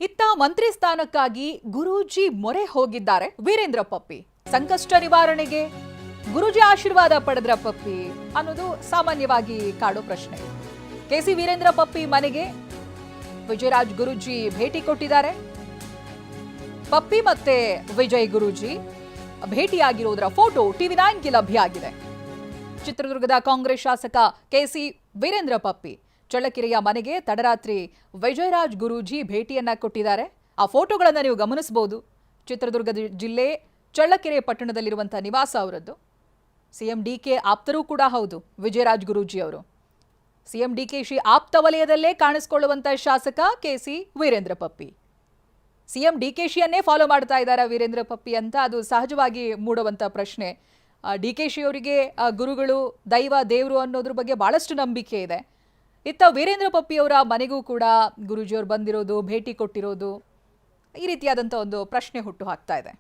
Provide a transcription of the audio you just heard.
ಇತ್ತ ಮಂತ್ರಿ ಸ್ಥಾನಕ್ಕಾಗಿ ಗುರೂಜಿ ಮೊರೆ ಹೋಗಿದ್ದಾರೆ ವೀರೇಂದ್ರ ಪಪ್ಪಿ. ಸಂಕಷ್ಟ ನಿವಾರಣೆಗೆ ಗುರೂಜಿ ಆಶೀರ್ವಾದ ಪಡೆದ್ರ ಪಪ್ಪಿ ಅನ್ನೋದು ಸಾಮಾನ್ಯವಾಗಿ ಕಾಡೋ ಪ್ರಶ್ನೆ. ಕೆಸಿ ವೀರೇಂದ್ರ ಪಪ್ಪಿ ಮನೆಗೆ ವಿಜಯರಾಜ್ ಗುರೂಜಿ ಭೇಟಿ ಕೊಟ್ಟಿದ್ದಾರೆ. ಪಪ್ಪಿ ಮತ್ತೆ ವಿಜಯ್ ಗುರೂಜಿ ಭೇಟಿಯಾಗಿರೋದರ ಫೋಟೋ ಟಿವಿ9ಗೆ ಲಭ್ಯ ಆಗಿದೆ. ಚಿತ್ರದುರ್ಗದ ಕಾಂಗ್ರೆಸ್ ಶಾಸಕ ಕೆಸಿ ವೀರೇಂದ್ರ ಪಪ್ಪಿ ಚಳ್ಳಕೆರೆಯ ಮನೆಗೆ ತಡರಾತ್ರಿ ವಿಜಯರಾಜ್ ಗುರೂಜಿ ಭೇಟಿಯನ್ನ ಕೊಟ್ಟಿದ್ದಾರೆ. ಆ ಫೋಟೋಗಳನ್ನು ನೀವು ಗಮನಿಸಬಹುದು. ಚಿತ್ರದುರ್ಗ ಜಿಲ್ಲೆ ಚಳ್ಳಕೆರೆ ಪಟ್ಟಣದಲ್ಲಿರುವಂತಹ ನಿವಾಸ ಅವರದ್ದು. ಸಿಎಂ ಡಿಕೆ ಆಪ್ತರೂ ಕೂಡ ಹೌದು ವಿಜಯರಾಜ್ ಗುರೂಜಿ ಅವರು. ಸಿಎಂ ಡಿಕೆಶಿ ಆಪ್ತ ವಲಯದಲ್ಲೇ ಕಾಣಿಸಿಕೊಳ್ಳುವಂತಹ ಶಾಸಕ ಕೆಸಿ ವೀರೇಂದ್ರ ಪಪ್ಪಿ. ಸಿಎಂ ಡಿಕೆಶಿಯನ್ನೇ ಫಾಲೋ ಮಾಡ್ತಾ ಇದ್ದಾರೆ ವೀರೇಂದ್ರ ಪಪ್ಪಿ ಅಂತ ಅದು ಸಹಜವಾಗಿ ಮೂಡುವಂಥ ಪ್ರಶ್ನೆ. ಡಿಕೆಶಿ ಅವರಿಗೆ ಗುರುಗಳು ದೈವ ದೇವರು ಅನ್ನೋದ್ರ ಬಗ್ಗೆ ಬಹಳಷ್ಟು ನಂಬಿಕೆ ಇದೆ. ಇತ್ತ ವೀರೇಂದ್ರ ಪಪ್ಪಿ ಅವರ ಮನೆಗೂ ಕೂಡ ಗುರೂಜಿಯವರು ಬಂದಿರೋದು, ಭೇಟಿ ಕೊಟ್ಟಿರೋದು ಈ ರೀತಿಯಾದಂಥ ಒಂದು ಪ್ರಶ್ನೆ ಹುಟ್ಟು ಹಾಕ್ತಾ ಇದೆ.